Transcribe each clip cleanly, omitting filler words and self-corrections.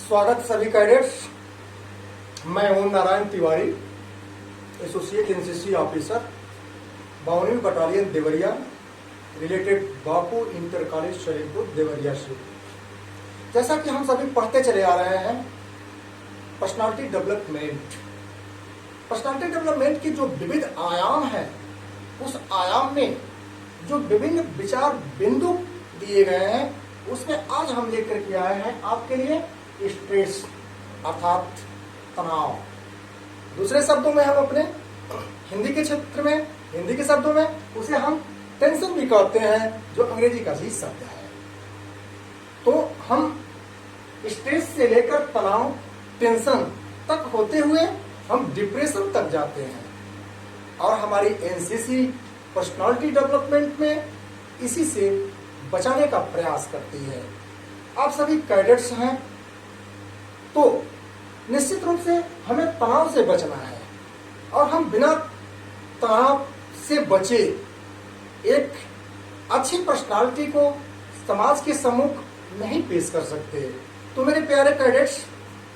स्वागत सभी कैडेट्स। मैं Om Narayan Tiwari, associate NCC officer, 52वीं battalion Deoria, related Bapu inter college Sharifpur Deoria से। जैसा कि हम सभी पढ़ते चले आ रहे हैं, पर्सनालिटी डेवलपमेंट। पर्सनालिटी डेवलपमेंट की जो विविध आयाम है, उस आयाम में जो विभिन्न विचार बिंदु दिए गए हैं, उसमें आज हम लेकर के आए हैं आपके लिए स्ट्रेस अर्थात तनाव। दूसरे शब्दों में हम अपने हिंदी के क्षेत्र में, हिंदी के शब्दों में उसे हम टेंशन भी कहते हैं, जो अंग्रेजी का ही शब्द है। तो हम स्ट्रेस से लेकर तनाव, टेंशन तक होते हुए हम डिप्रेशन तक जाते हैं। और हमारी एनसीसी पर्सनालिटी डेवलपमेंट में इसी से बचाने का प्रयास करती है। आप सभी कैडेट्स हैं, तो निश्चित रूप से हमें तनाव से बचना है और हम बिना तनाव से बचे एक अच्छी पर्सनालिटी को समाज के सम्मुख नहीं पेश कर सकते। तो मेरे प्यारे कैडेट्स,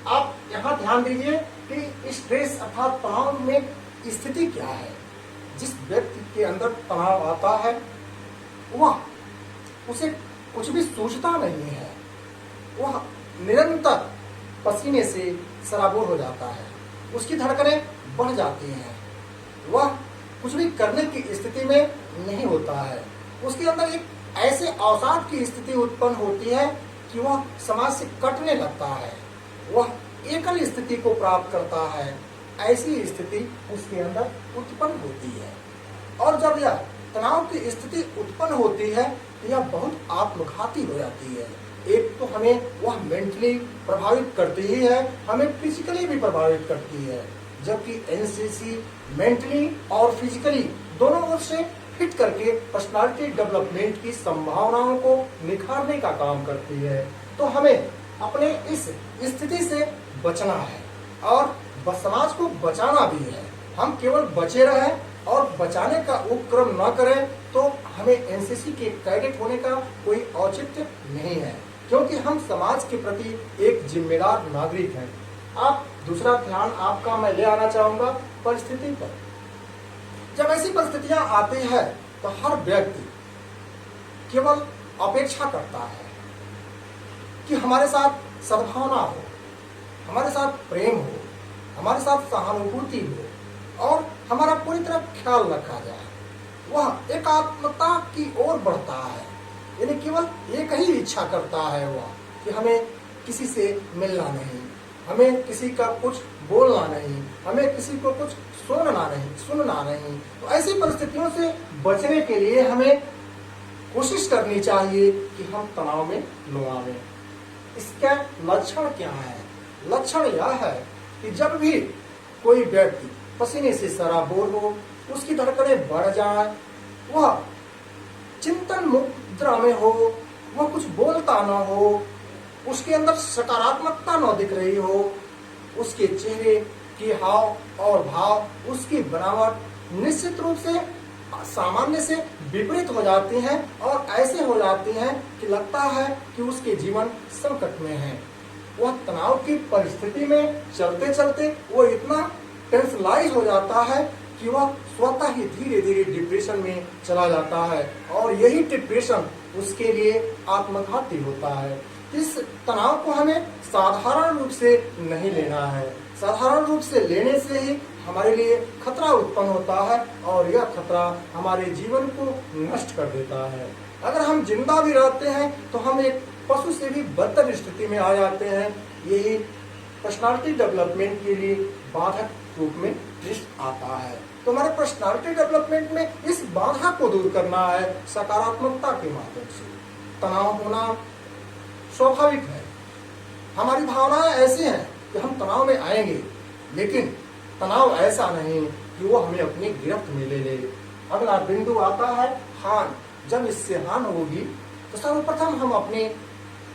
आप यहाँ ध्यान दीजिए कि स्ट्रेस अर्थात तनाव में स्थिति क्या है। जिस व्यक्ति के अंदर तनाव आता है, वह उसे कुछ भी सूझता नहीं है, वह निरंतर पसीने से सराबोर हो जाता है, उसकी धड़कनें बढ़ जाती हैं, वह कुछ भी करने की स्थिति में नहीं होता है, उसके अंदर एक ऐसे अवसाद की स्थिति उत्पन्न होती है कि वह समाज से कटने लगता है, वह एकल स्थिति को प्राप्त करता है। ऐसी स्थिति उसके अंदर उत्पन्न होती है। और जब यह तनाव की स्थिति उत्पन्न होती है, तो यह बहुत आत्मघाती हो जाती है। एक तो हमें वह मेंटली प्रभावित करती ही है, हमें फिजिकली भी प्रभावित करती है। जबकि एनसीसी मेंटली और फिजिकली दोनों ओर से फिट करके पर्सनालिटी डेवलपमेंट की संभावनाओं को निखारने का काम करती है। तो हमें अपने इस स्थिति से बचना है और समाज को बचाना भी है। हम केवल बचे रहें और बचाने का उपक्रम न करें तो हमें एनसीसी के कैडेट होने का कोई औचित्य नहीं है, क्योंकि हम समाज के प्रति एक जिम्मेदार नागरिक हैं। आप दूसरा ध्यान आपका मैं ले आना चाहूंगा परिस्थिति पर। जब ऐसी परिस्थितियां आती है तो हर व्यक्ति केवल अपेक्षा करता है कि हमारे साथ सद्भावना हो, हमारे साथ प्रेम हो, हमारे साथ सहानुभूति हो और हमारा पूरी तरह ख्याल रखा जाए। वह एकात्मता की ओर बढ़ता है, यानी केवल एक ही इच्छा करता है वह कि हमें किसी से मिलना नहीं, हमें किसी का कुछ बोलना नहीं, हमें किसी को कुछ सुनना नहीं। तो ऐसी परिस्थितियों से बचने के लिए हमें कोशिश करनी चाहिए कि हम तनाव में न आवें। इसका लक्षण क्या है? लक्षण यह है कि जब भी कोई व्यक्ति पसीने से सराबोर हो, उसकी धड़कनें बढ़ जाए, वह चिंतन मुद्रा में हो, वह कुछ बोलता न हो, उसके अंदर सकारात्मकता न दिख रही हो, उसके चेहरे के हाव और भाव, उसकी बनावट निश्चित रूप से सामान्य से विपरीत हो जाती हैं और ऐसे हो जाती हैं कि लगता है कि उसके जीवन संकट में है। वह तनाव की परिस्थिति में चलते चलते वो इतना टेंशनलाइज हो जाता है कि वह स्वतः ही धीरे धीरे डिप्रेशन में चला जाता है और यही डिप्रेशन उसके लिए आत्मघाती होता है। इस तनाव को हमें साधारण रूप से नहीं लेना है। साधारण रूप से लेने से ही हमारे लिए खतरा उत्पन्न होता है और यह खतरा हमारे जीवन को नष्ट कर देता है। अगर हम जिंदा भी रहते हैं तो हम एक पशु से भी बदतर स्थिति में आ जाते हैं। यही पर्सनालिटी डेवलपमेंट के लिए बाधक रूप में दृष्ट आता है। तो हमारे पर्सनालिटी डेवलपमेंट में इस बाधा को दूर करना है सकारात्मकता के माध्यम से। तनाव होना स्वाभाविक है, हमारी भावनाएं ऐसी हैं कि हम तनाव में आएंगे, लेकिन तनाव ऐसा नहीं कि वो हमें अपनी गिरफ्त में ले ले। अगला बिंदु आता है हान। जब इससे हान होगी तो सर्वप्रथम हम अपने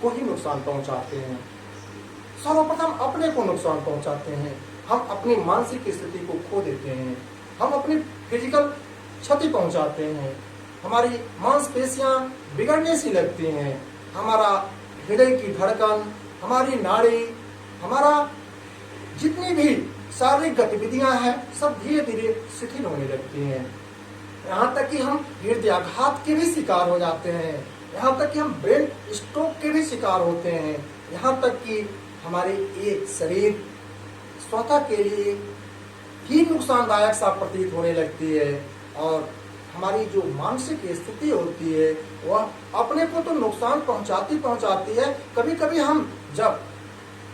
को ही नुकसान पहुंचाते हैं, सर्वप्रथम अपने को नुकसान पहुंचाते हैं। हम अपनी मानसिक स्थिति को खो देते हैं, हम अपनी फिजिकल क्षति पहुंचाते हैं, हमारी मांसपेशियां बिगड़ने सी लगती हैं, हमारा हृदय की धड़कन, हमारी नाड़ी हमारा जितनी भी शारीरिक गतिविधियां हैं सब धीरे धीरे शिथिल होने लगती हैं। यहाँ तक कि हम हृदयाघात के भी शिकार हो जाते हैं, यहाँ तक कि हम ब्रेन स्ट्रोक के भी शिकार होते हैं, यहाँ तक कि हमारे एक शरीर स्वतः के लिए ही नुकसानदायक सा प्रतीत होने लगती है और हमारी जो मानसिक स्थिति होती है वह अपने को तो नुकसान पहुंचाती है। कभी कभी हम जब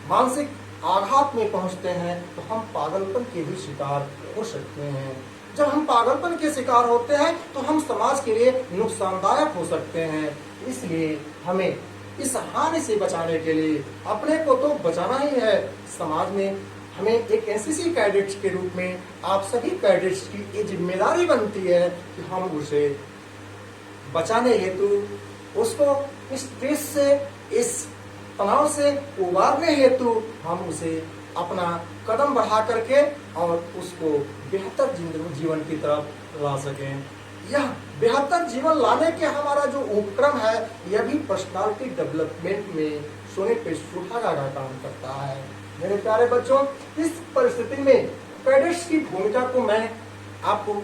मानसिक आघात में पहुंचते हैं तो हम पागलपन के भी शिकार हो सकते हैं। जब हम पागलपन के शिकार होते हैं तो हम समाज के लिए नुकसानदायक हो सकते हैं। इसलिए हमें इस हानि से बचाने के लिए अपने को तो बचाना ही है, समाज में हमें एक एनसीसी कैडेट्स के रूप में आप सभी कैडेट्स की ये जिम्मेदारी बनती है कि हम उसे बचाने हेतु, उसको इस स्ट्रेस से, इस तनाव से उबारने हेतु हम उसे अपना कदम बढ़ा करके और उसको बेहतर जीवन की तरफ ला सकें। यह बेहतर जीवन लाने के हमारा जो उपक्रम है यह भी पर्सनालिटी डेवलपमेंट में सोने पे सुहागा का काम करता है। मेरे प्यारे बच्चों, इस परिस्थिति में कैडेट्स की भूमिका को मैं आपको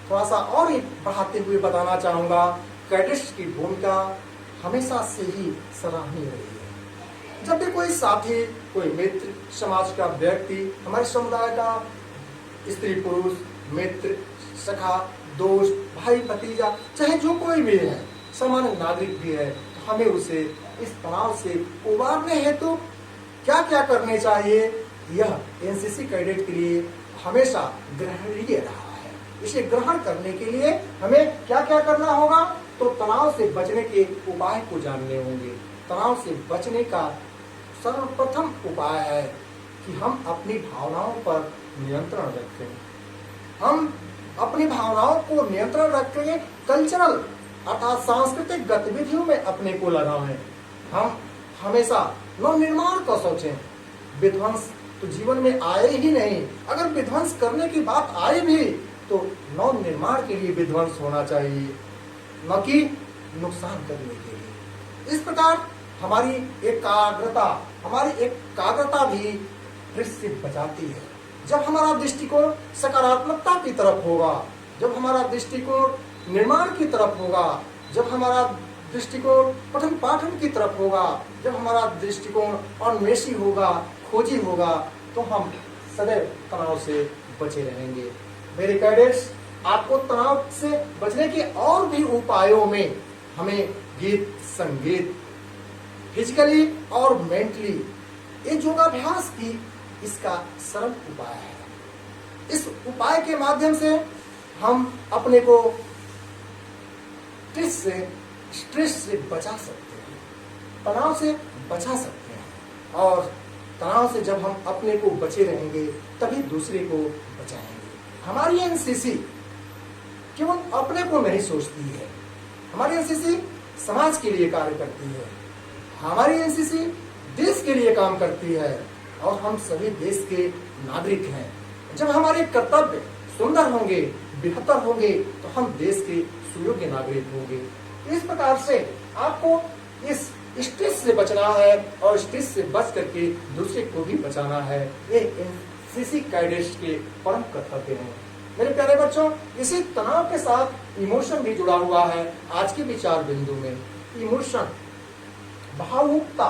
थोड़ा सा और बढ़ाते हुए बताना चाहूंगा। कैडेट्स की भूमिका हमेशा से ही सराहनीय रही है। जब भी कोई साथी, कोई मित्र, समाज का व्यक्ति, हमारे समुदाय का स्त्री पुरुष, मित्र, सखा, दोस्त, भाई, भतीजा, चाहे जो कोई भी है, सामान्य नागरिक भी है, तो हमें उसे इस तनाव से उबारने हेतु क्या क्या करने चाहिए, यह एनसीसी कैडेट के लिए हमेशा ग्रहणीय रहा है। इसे ग्रहण करने के लिए हमें क्या क्या करना होगा, तो तनाव से बचने के उपाय को जानने होंगे। तनाव से बचने का सर्वप्रथम उपाय है कि हम अपनी भावनाओं पर नियंत्रण रखें। हम अपनी भावनाओं को नियंत्रण रखें, कल्चरल अर्थात सांस्कृतिक गतिविधियों में अपने को लगाएं। हम हमेशा नव निर्माण का सोचें। विध्वंस तो जीवन में आए ही नहीं, अगर विध्वंस करने की बात आए भी तो नव निर्माण के लिए विध्वंस होना चाहिए, न कि नुकसान करने के लिए। इस प्रकार हमारी एकाग्रता भी फिर से बचाती है। जब हमारा दृष्टिकोण सकारात्मकता की तरफ होगा, जब हमारा दृष्टिकोण निर्माण की तरफ होगा, जब हमारा दृष्टिकोण पठन पाठन की तरफ होगा, जब हमारा दृष्टिकोण अन्वेषी होगा, खोजी होगा, तो हम सदैव तनाव से बचे रहेंगे। मेरे कैडेट्स, आपको तनाव से बचने के और भी उपायों में हमें गीत, संगीत, फिजिकली और मेंटली ये योगाभ्यास की इसका सरल उपाय है। इस उपाय के माध्यम से हम अपने को स्ट्रेस से बचा सकते हैं, तनाव से बचा सकते हैं, और तनाव से जब हम अपने को बचे रहेंगे तभी दूसरे को बचाएंगे। हमारी एनसीसी केवल अपने को नहीं सोचती है, हमारी एनसीसी समाज के लिए कार्य करती है, हमारी एनसीसी देश के लिए काम करती है और हम सभी देश के नागरिक हैं। जब हमारे कर्तव्य सुंदर होंगे, बेहतर होंगे, तो हम देश के सुयोग्य नागरिक होंगे। इस प्रकार से आपको इस स्ट्रेस से बचना है और स्ट्रेस से बच करके दूसरे को भी बचाना है। ये एनसीसी कैडेट्स के परम कर्तव्य हैं। मेरे प्यारे बच्चों, इसी तनाव के साथ इमोशन भी जुड़ा हुआ है आज के विचार बिंदु में। इमोशन, भावुकता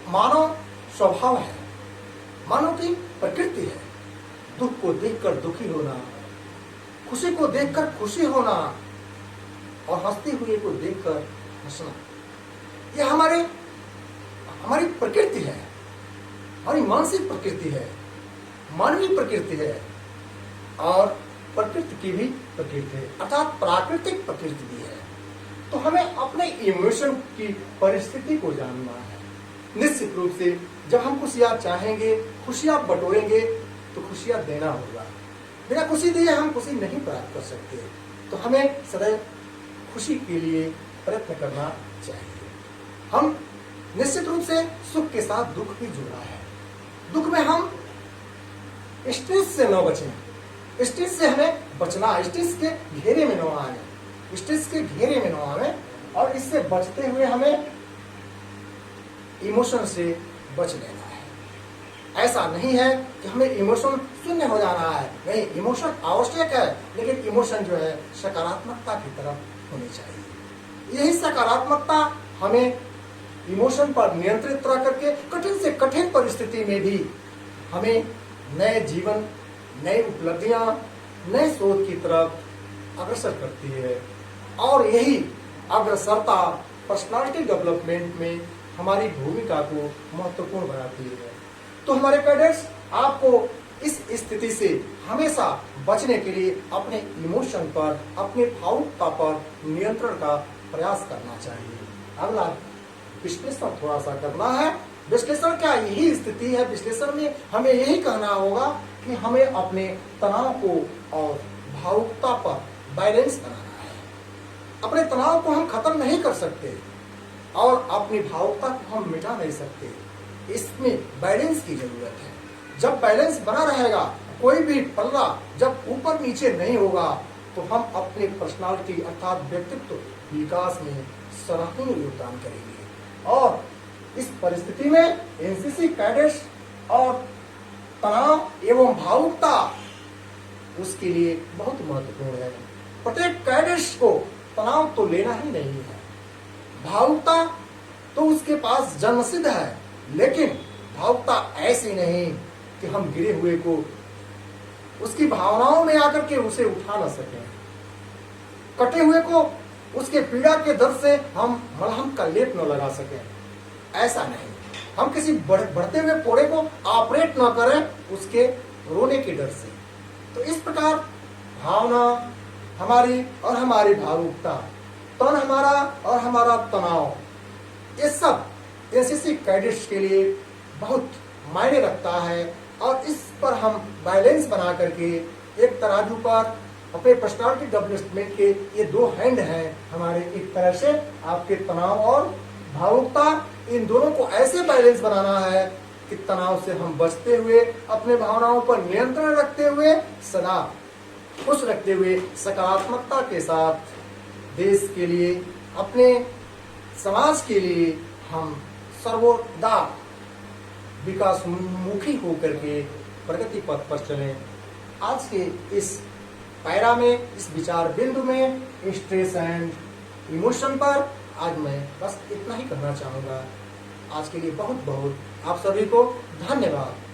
मानव स्वभाव है, मानव की प्रकृति है। दुख को देखकर दुखी होना, खुशी को देखकर खुशी होना और हंसते हुए को देखकर हंसना, ये हमारी प्रकृति है, हमारी मानसिक प्रकृति है, मानवीय प्रकृति है और प्रकृति की भी प्रकृति है, अर्थात प्राकृतिक प्रकृति भी है। तो हमें अपने इमोशन की परिस्थिति को जानना है। निश्चित रूप से जब हम खुशियां चाहेंगे, खुशियां बटोरेंगे, तो खुशियां देना होगा। बिना खुशी दिए हम खुशी नहीं प्राप्त कर सकते। तो हमें सदैव खुशी के लिए प्रयत्न करना चाहिए। हम निश्चित रूप से सुख के साथ दुख भी जुड़ा है। दुख में हम स्ट्रेस से न बचें, स्ट्रेस से हमें बचना, स्ट्रेस के घेरे में न आए, स्ट्रेस के घेरे में न आए, और इससे बचते हुए हमें इमोशन से बच लेना है। ऐसा नहीं है कि हमें इमोशन शून्य हो जाना है, नहीं, इमोशन आवश्यक है, लेकिन इमोशन जो है सकारात्मकता की तरफ होनी चाहिए। यही सकारात्मकता हमें इमोशन पर नियंत्रित रह करके कठिन से कठिन परिस्थिति में भी हमें नए जीवन, नई उपलब्धियां, नए शोध की तरफ अग्रसर करती है। और यही अग्रसरता पर्सनालिटी डेवलपमेंट में हमारी भूमिका को महत्वपूर्ण बनाती है। तो हमारे कैडेट्स, आपको इस स्थिति से हमेशा बचने के लिए अपने इमोशन पर, अपने भावुकता पर नियंत्रण का प्रयास करना चाहिए। अगला विश्लेषण थोड़ा सा करना है। विश्लेषण क्या यही स्थिति है? विश्लेषण में हमें यही कहना होगा कि हमें अपने तनाव को और भावुकता पर बैलेंस बनाना है। अपने तनाव को हम खत्म नहीं कर सकते और अपनी भावुकता को हम मिटा नहीं सकते। इसमें बैलेंस की जरूरत है। जब बैलेंस बना रहेगा, कोई भी पल्ला जब ऊपर नीचे नहीं होगा, तो हम अपने पर्सनालिटी अर्थात व्यक्तित्व विकास में सराहनीय योगदान करेंगे। और इस परिस्थिति में एनसीसी कैडेट्स और तनाव एवं भावुकता उसके लिए बहुत महत्वपूर्ण है। प्रत्येक कैडेट्स को तनाव तो लेना ही नहीं है, भावुकता तो उसके पास जन्मसिद्ध है, लेकिन भावुकता ऐसी नहीं कि हम गिरे हुए को उसकी भावनाओं में आकर के उसे उठा न सकें, कटे हुए को उसके पीड़ा के दर्द से हम मलहम का लेप न लगा सकें। ऐसा नहीं, हम किसी बढ़ते हुए कोड़े को ऑपरेट न करें उसके रोने के डर से। तो इस प्रकार भावना हमारी और हमारी भावुकता, तन हमारा और हमारा तनाव, ये सब एनसीसी कैडेट्स के लिए बहुत मायने रखता है। और इस पर हम बैलेंस बना करके एक तराजू पर अपने पर्सनालिटी डेवलपमेंट के ये दो हैंड हैं हमारे, एक तरह से आपके तनाव और भावुकता, इन दोनों को ऐसे बैलेंस बनाना है कि तनाव से हम बचते हुए, अपने भावनाओं पर नियंत्रण रखते हुए, सदा खुश रखते हुए, सकारात्मकता के साथ देश के लिए, अपने समाज के लिए हम सर्वदा विकासमुखी होकर के प्रगति पथ पर चलें। आज के इस पैरा में, इस विचार बिंदु में स्ट्रेस एंड इमोशन पर आज मैं बस इतना ही कहना चाहूँगा। आज के लिए बहुत बहुत आप सभी को धन्यवाद।